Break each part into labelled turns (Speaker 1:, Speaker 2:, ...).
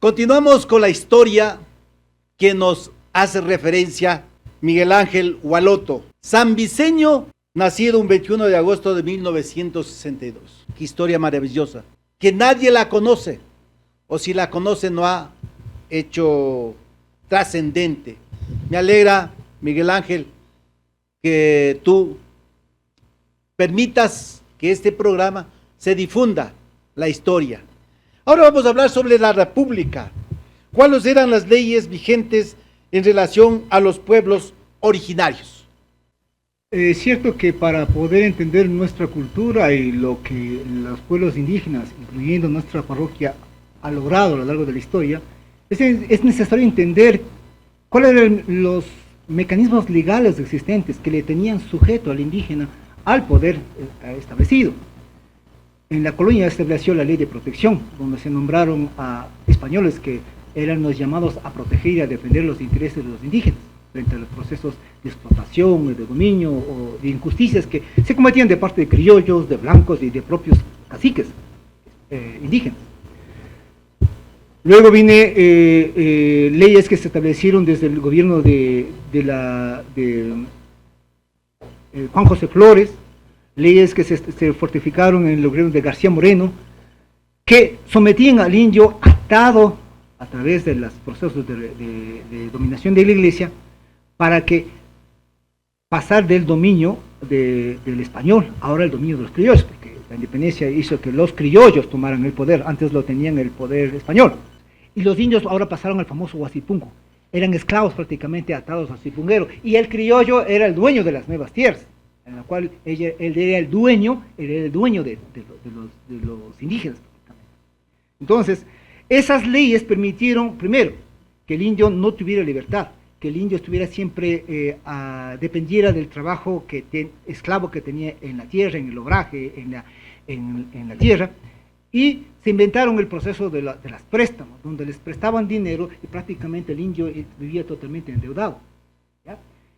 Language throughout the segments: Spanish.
Speaker 1: Continuamos con la historia que nos hace referencia Miguel Ángel Hualoto, sanviseño, nacido un 21 de agosto de 1962. Qué historia maravillosa, que nadie la conoce, o si la conoce no ha hecho trascendente. Me alegra, Miguel Ángel, que tú permitas que este programa se difunda la historia. Ahora vamos a hablar sobre la República. ¿Cuáles eran las leyes vigentes en relación a los pueblos originarios?
Speaker 2: Es cierto que para poder entender nuestra cultura y lo que los pueblos indígenas, incluyendo nuestra parroquia, ha logrado a lo largo de la historia, es necesario entender cuáles eran los mecanismos legales existentes que le tenían sujeto al indígena al poder establecido. En la colonia estableció la ley de protección, donde se nombraron a españoles que eran los llamados a proteger y a defender los intereses de los indígenas frente a los procesos de explotación, de dominio o de injusticias que se cometían de parte de criollos, de blancos y de propios caciques indígenas. Luego viene leyes que se establecieron desde el gobierno de Juan José Flores, leyes que se fortificaron en el gobierno de García Moreno, que sometían al indio atado a través de los procesos de dominación de la iglesia para que pasar del dominio del español, ahora el dominio de los criollos, porque la independencia hizo que los criollos tomaran el poder, antes lo tenían el poder español, y los indios ahora pasaron al famoso huasipungo, eran esclavos prácticamente atados al zipunguero, y el criollo era el dueño de las nuevas tierras, en la cual él era el dueño de los indígenas. Entonces, esas leyes permitieron, primero, que el indio no tuviera libertad, que el indio estuviera siempre, dependiera del trabajo esclavo que tenía en la tierra, en el obraje, en la tierra, y se inventaron el proceso de las préstamos, donde les prestaban dinero y prácticamente el indio vivía totalmente endeudado. ¿Ya?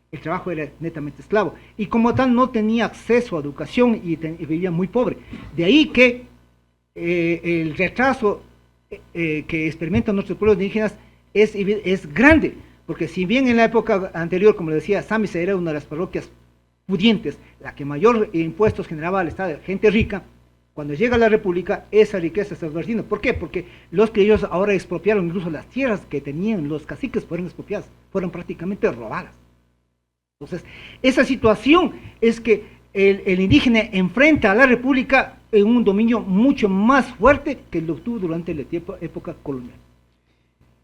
Speaker 2: El trabajo era netamente esclavo, y como tal no tenía acceso a educación y vivía muy pobre. De ahí que el retraso que experimentan nuestros pueblos indígenas es grande, porque si bien en la época anterior, como le decía, Sámisa era una de las parroquias pudientes, la que mayor impuestos generaba al Estado, gente rica, cuando llega la República, esa riqueza se desverdina. ¿Por qué? Porque los criollos ahora expropiaron incluso las tierras que tenían los caciques, fueron expropiadas, fueron prácticamente robadas. Entonces, esa situación es que el indígena enfrenta a la República en un dominio mucho más fuerte que lo tuvo durante la época colonial.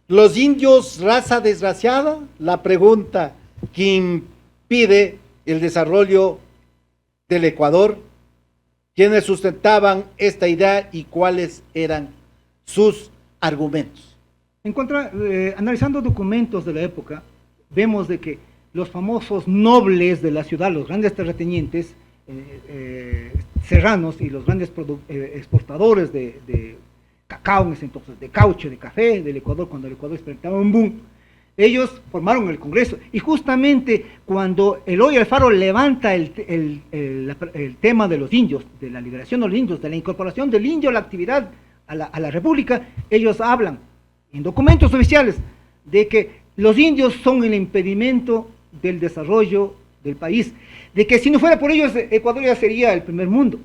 Speaker 1: ¿Los indios, raza desgraciada? La pregunta que impide el desarrollo del Ecuador. ¿Quiénes sustentaban esta idea y cuáles eran sus argumentos?
Speaker 2: Analizando documentos de la época, vemos de que los famosos nobles de la ciudad, los grandes terratenientes serranos y los grandes exportadores de cacao en ese entonces, de caucho, de café del Ecuador, cuando el Ecuador experimentaba un boom, ellos formaron el Congreso, y justamente cuando Eloy Alfaro levanta el tema de los indios, de la liberación de los indios, de la incorporación del indio a la actividad, a la República, ellos hablan en documentos oficiales de que los indios son el impedimento del desarrollo del país, de que si no fuera por ellos, Ecuador ya sería el primer mundo.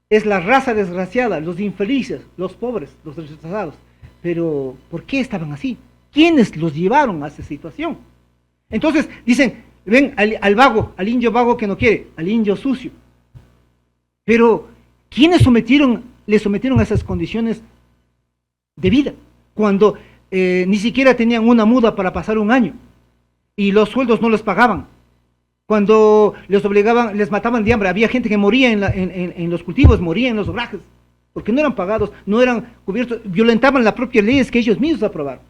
Speaker 2: Es la raza desgraciada, los infelices, los pobres, los rechazados. Pero, ¿por qué estaban así? ¿Quiénes los llevaron a esa situación? Entonces, dicen, ven al vago, al indio vago que no quiere, al indio sucio. Pero, ¿quiénes le sometieron a esas condiciones de vida? Cuando ni siquiera tenían una muda para pasar un año, y los sueldos no les pagaban. Cuando les obligaban, les mataban de hambre. Había gente que moría en los cultivos, moría en los obrajes, porque no eran pagados, no eran cubiertos, violentaban las propias leyes que ellos mismos aprobaron.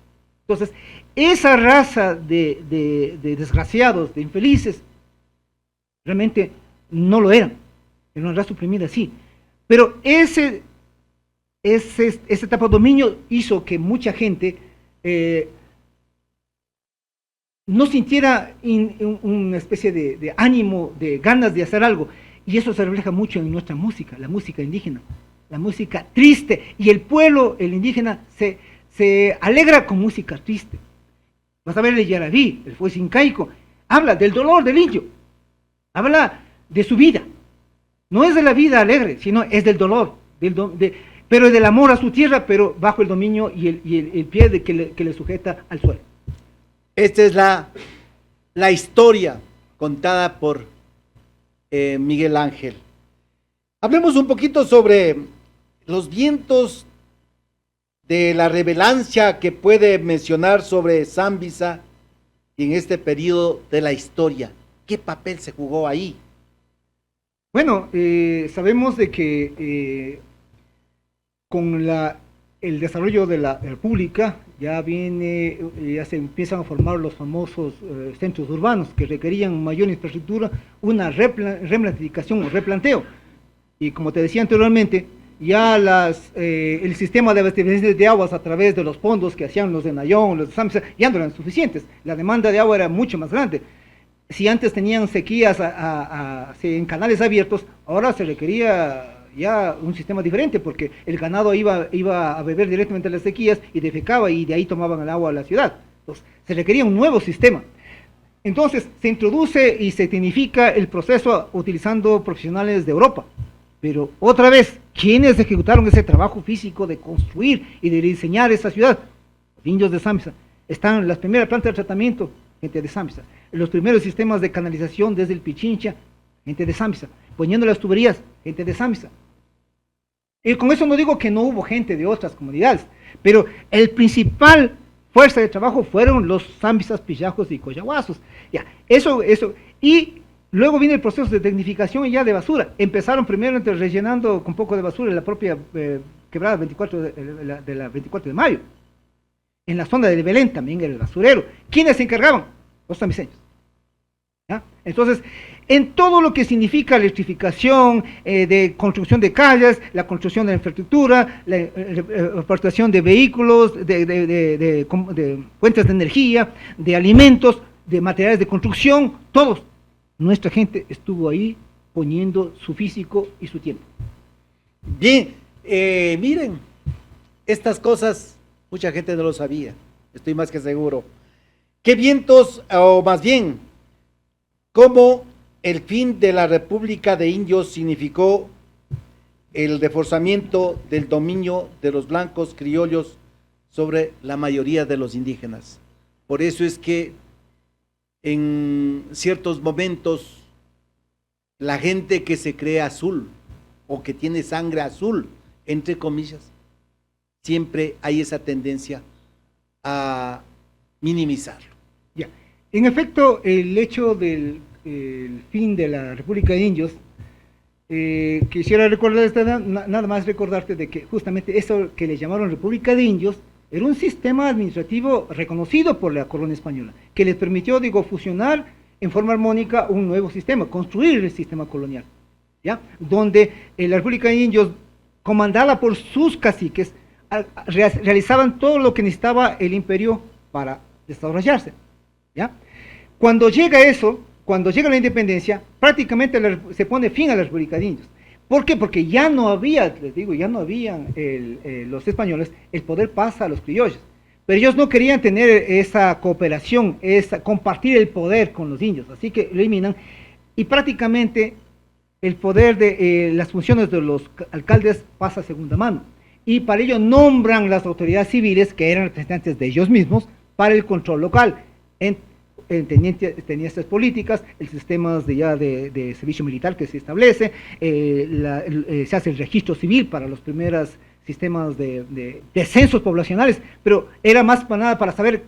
Speaker 2: Entonces, esa raza de desgraciados, de infelices, realmente no lo eran. Era una raza oprimida, sí. Pero ese etapa de dominio hizo que mucha gente no sintiera una especie de ánimo, de ganas de hacer algo. Y eso se refleja mucho en nuestra música, la música indígena, la música triste. Y el pueblo, el indígena, se se alegra con música triste. Vas a ver el Yarabí, el fuego incaico, habla del dolor del indio, habla de su vida. No es de la vida alegre, sino es del dolor, pero del amor a su tierra, pero bajo el dominio y el pie que le sujeta al suelo.
Speaker 1: Esta es la historia contada por Miguel Ángel. Hablemos un poquito sobre los vientos de la relevancia que puede mencionar sobre Zambisa en este periodo de la historia. ¿Qué papel se jugó ahí?
Speaker 2: Bueno, sabemos de que con el desarrollo de la República ya se empiezan a formar los famosos centros urbanos que requerían mayor infraestructura, una replantificación o replanteo. Y como te decía anteriormente, ya el sistema de abastecimiento de aguas a través de los fondos que hacían los de Nayón, los de Zambisa, ya no eran suficientes. La demanda de agua era mucho más grande. Si antes tenían sequías en canales abiertos, ahora se requería ya un sistema diferente, porque el ganado iba a beber directamente las sequías y defecaba, y de ahí tomaban el agua a la ciudad. Entonces, se requería un nuevo sistema. Entonces, se introduce y se tecnifica el proceso utilizando profesionales de Europa. Pero otra vez, ¿quiénes ejecutaron ese trabajo físico de construir y de diseñar esa ciudad? Los indios de Zambisa. Están en las primeras plantas de tratamiento, gente de Zambisa. En los primeros sistemas de canalización desde el Pichincha, gente de Zambisa. Poniendo las tuberías, gente de Zambisa. Y con eso no digo que no hubo gente de otras comunidades, pero el principal fuerza de trabajo fueron los Zambisas, Pillajos y Coyahuasos. Ya, eso. Y luego viene el proceso de tecnificación ya de basura. Empezaron primero rellenando con poco de basura en la propia quebrada 24 de la 24 de mayo. En la zona de Belén también era el basurero. ¿Quiénes se encargaban? Los zambiseños. ¿Ya? Entonces, en todo lo que significa electrificación, de construcción de calles, la construcción de la infraestructura, la exportación de vehículos, de fuentes de energía, de alimentos, de materiales de construcción, todos, nuestra gente estuvo ahí poniendo su físico y su tiempo.
Speaker 1: Bien, miren, estas cosas mucha gente no lo sabía, estoy más que seguro. ¿Qué vientos, o más bien, cómo el fin de la República de Indios significó el reforzamiento del dominio de los blancos criollos sobre la mayoría de los indígenas? Por eso es que en ciertos momentos la gente que se cree azul o que tiene sangre azul, entre comillas, siempre hay esa tendencia a minimizarlo.
Speaker 2: Ya. En efecto, el hecho del fin de la República de Indios, quisiera recordar, nada más recordarte de que justamente eso que le llamaron República de Indios era un sistema administrativo reconocido por la colonia española, que les permitió, fusionar en forma armónica un nuevo sistema, construir el sistema colonial, ¿ya? Donde la República de Indios, comandada por sus caciques, realizaban todo lo que necesitaba el imperio para desarrollarse, ¿ya? Cuando llega la independencia, prácticamente se pone fin a la República de Indios. ¿Por qué? Porque ya no había, les digo, ya no habían los españoles, el poder pasa a los criollos. Pero ellos no querían tener esa cooperación, compartir el poder con los indios, así que lo eliminan, y prácticamente el poder de las funciones de los alcaldes pasa a segunda mano. Y para ello nombran las autoridades civiles, que eran representantes de ellos mismos, para el control local, tenía estas políticas, el sistema de servicio militar que se establece, se hace el registro civil para los primeros sistemas de censos poblacionales, pero era más para nada para saber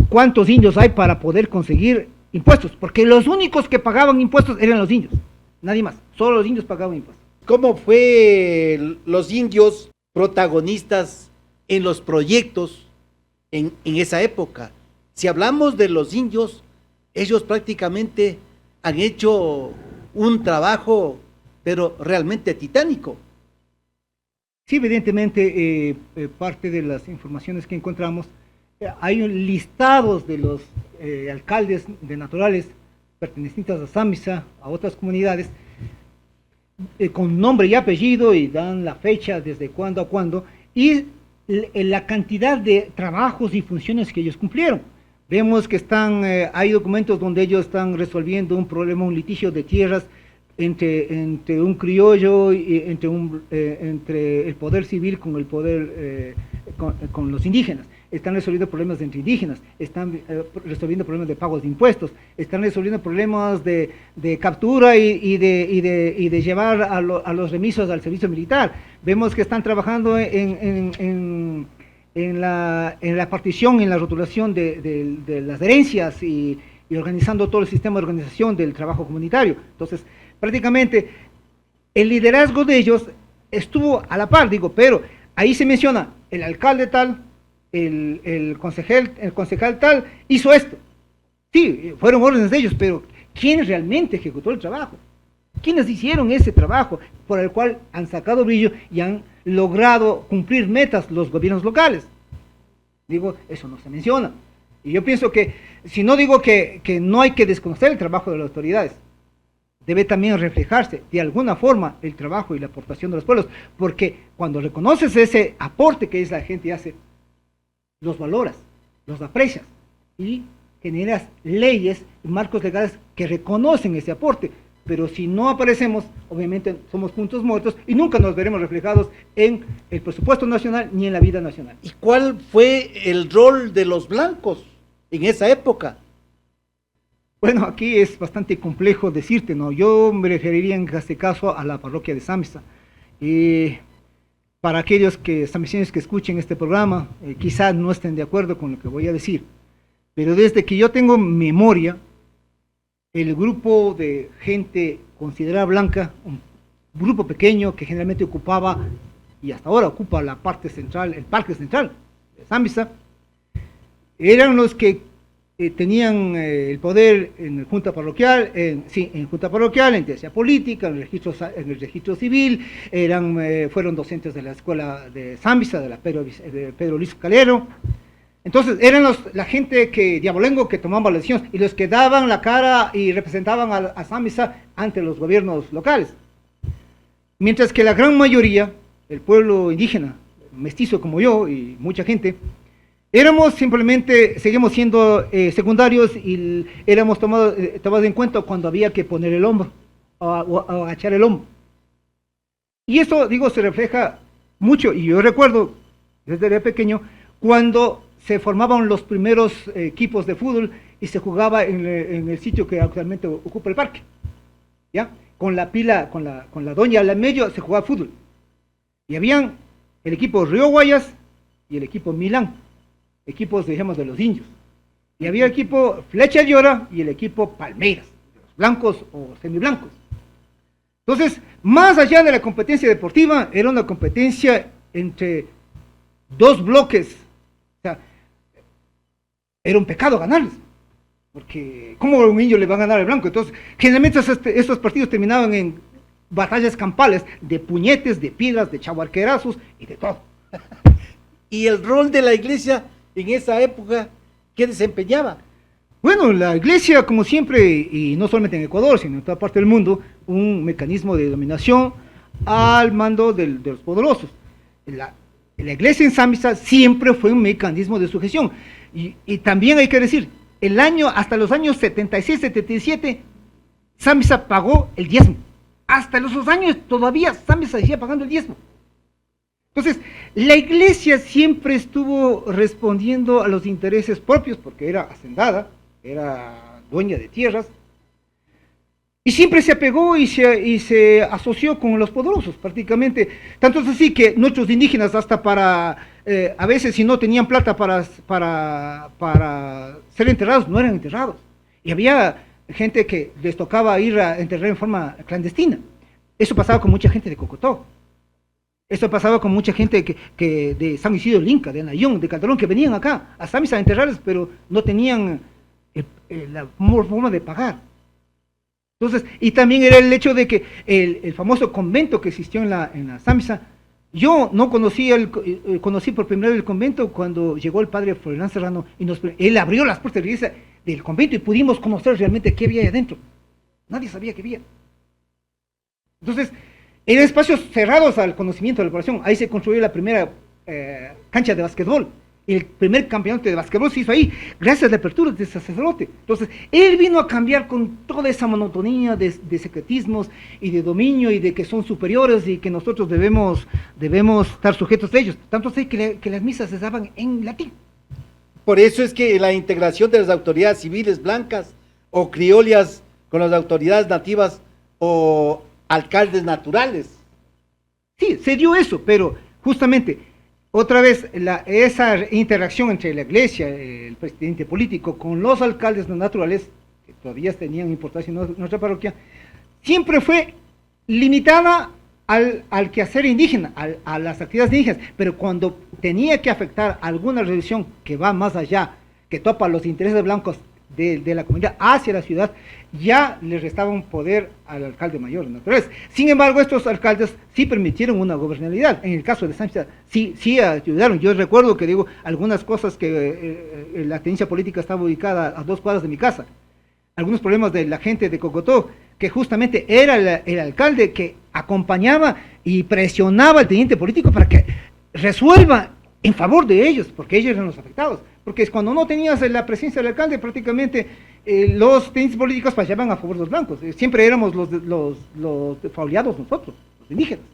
Speaker 2: cuántos indios hay para poder conseguir impuestos, porque los únicos que pagaban impuestos eran los indios, nadie más, solo los indios pagaban impuestos.
Speaker 1: ¿Cómo fue los indios protagonistas en los proyectos en esa época? Si hablamos de los indios, ellos prácticamente han hecho un trabajo, pero realmente titánico.
Speaker 2: Sí, evidentemente, parte de las informaciones que encontramos, hay listados de los alcaldes de naturales pertenecientes a Zambisa, a otras comunidades, con nombre y apellido, y dan la fecha desde cuándo a cuándo, y la cantidad de trabajos y funciones que ellos cumplieron. Vemos que hay documentos donde ellos están resolviendo un problema, un litigio de tierras entre un criollo y entre el poder civil con el poder con los indígenas. Están resolviendo problemas entre indígenas, están resolviendo problemas de pagos de impuestos, están resolviendo problemas de captura y de llevar a los remisos al servicio militar. Vemos que están trabajando en la partición, en la rotulación de las herencias y organizando todo el sistema de organización del trabajo comunitario. Entonces, prácticamente el liderazgo de ellos estuvo a la par, pero ahí se menciona el alcalde tal, el concejal tal hizo esto. Sí, fueron órdenes de ellos, pero ¿quién realmente ejecutó el trabajo? ¿Quiénes hicieron ese trabajo por el cual han sacado brillo y han logrado cumplir metas los gobiernos locales? Eso no se menciona. Y yo pienso que, si no digo que no hay que desconocer el trabajo de las autoridades, debe también reflejarse de alguna forma el trabajo y la aportación de los pueblos, porque cuando reconoces ese aporte que la gente hace, los valoras, los aprecias y generas leyes y marcos legales que reconocen ese aporte. Pero si no aparecemos, obviamente somos puntos muertos y nunca nos veremos reflejados en el presupuesto nacional ni en la vida nacional.
Speaker 1: ¿Y cuál fue el rol de los blancos en esa época?
Speaker 2: Bueno, aquí es bastante complejo decirte, ¿no? Yo me referiría en este caso a la parroquia de Zambisa. Para aquellos zambiseños que escuchen este programa, quizás no estén de acuerdo con lo que voy a decir, pero desde que yo tengo memoria, el grupo de gente considerada blanca, un grupo pequeño que generalmente ocupaba, y hasta ahora ocupa la parte central, el parque central de Zambisa, eran los que tenían el poder en Junta Parroquial, en Junta Parroquial, en Iglesia Política, en el registro civil, fueron docentes de la escuela de Zambisa, de Pedro Luis Calero. Entonces eran la gente diabolengo que tomaba las decisiones y los que daban la cara y representaban a Zambisa ante los gobiernos locales. Mientras que la gran mayoría, el pueblo indígena, mestizo como yo y mucha gente, seguimos siendo secundarios y éramos tomados en cuenta cuando había que poner el hombro o agachar el hombro. Y eso, se refleja mucho, y yo recuerdo desde pequeño cuando se formaban los primeros equipos de fútbol y se jugaba en el sitio que actualmente ocupa el parque, ¿ya? Con la doña al medio se jugaba fútbol. Y habían el equipo Río Guayas y el equipo Milán, equipos, digamos, de los indios. Y había el equipo Flecha Llora y el equipo Palmeiras, blancos o semiblancos. Entonces, más allá de la competencia deportiva, era una competencia entre dos bloques. O sea, era un pecado ganarles, porque ¿cómo un indio le va a ganar al blanco? Entonces, generalmente estos partidos terminaban en batallas campales de puñetes, de piedras, de chahuarquerazos y de todo.
Speaker 1: ¿Y el rol de la iglesia en esa época qué desempeñaba?
Speaker 2: Bueno, la iglesia, como siempre, y no solamente en Ecuador, sino en toda parte del mundo, un mecanismo de dominación al mando de los poderosos. La iglesia en Zambisa siempre fue un mecanismo de sujeción. Y también hay que decir, hasta los años 76, 77, Zambisa pagó el diezmo. Hasta esos años todavía Zambisa seguía pagando el diezmo. Entonces, la iglesia siempre estuvo respondiendo a los intereses propios, porque era hacendada, era dueña de tierras, y siempre se apegó y se asoció con los poderosos, prácticamente. Tanto es así que nuestros indígenas, hasta a veces si no tenían plata para ser enterrados, no eran enterrados. Y había gente que les tocaba ir a enterrar en forma clandestina. Eso pasaba con mucha gente de Cocotó. Eso pasaba con mucha gente que de San Isidro Linca, de Nayón, de Calderón, que venían acá a Zambisa a enterrarles, pero no tenían la forma de pagar. Entonces, y también era el hecho de que el famoso convento que existió en la Zambisa, yo no conocí por primera vez el convento cuando llegó el padre Florian Serrano y él abrió las puertas de la iglesia del convento y pudimos conocer realmente qué había ahí adentro. Nadie sabía qué había. Entonces, eran espacios cerrados al conocimiento de la población. Ahí se construyó la primera cancha de básquetbol. El primer campeonato de básquetbol se hizo ahí, gracias a la apertura de ese sacerdote. Entonces, él vino a cambiar con toda esa monotonía de secretismos y de dominio y de que son superiores y que nosotros debemos estar sujetos a ellos. Tanto así que las misas se daban en latín.
Speaker 1: Por eso es que la integración de las autoridades civiles blancas o criollas con las autoridades nativas o alcaldes naturales.
Speaker 2: Sí, se dio eso, pero justamente, otra vez, esa interacción entre la iglesia, el presidente político, con los alcaldes naturales, que todavía tenían importancia en nuestra parroquia, siempre fue limitada al quehacer indígena, a las actividades indígenas, pero cuando tenía que afectar alguna religión que va más allá, que topa los intereses blancos de la comunidad hacia la ciudad, ya le restaba un poder al alcalde mayor naturales. Sin embargo, estos alcaldes sí permitieron una gobernabilidad. En el caso de Sánchez, sí ayudaron. Yo recuerdo que digo algunas cosas que la tenencia política estaba ubicada a 2 cuadras de mi casa. Algunos problemas de la gente de Cocotó, que justamente era el alcalde que acompañaba y presionaba al teniente político para que resuelva en favor de ellos, porque ellos eran los afectados. Porque cuando no tenías la presencia del alcalde, prácticamente los tenientes políticos fallaban a favor de los blancos. Siempre éramos los fauleados nosotros, los indígenas.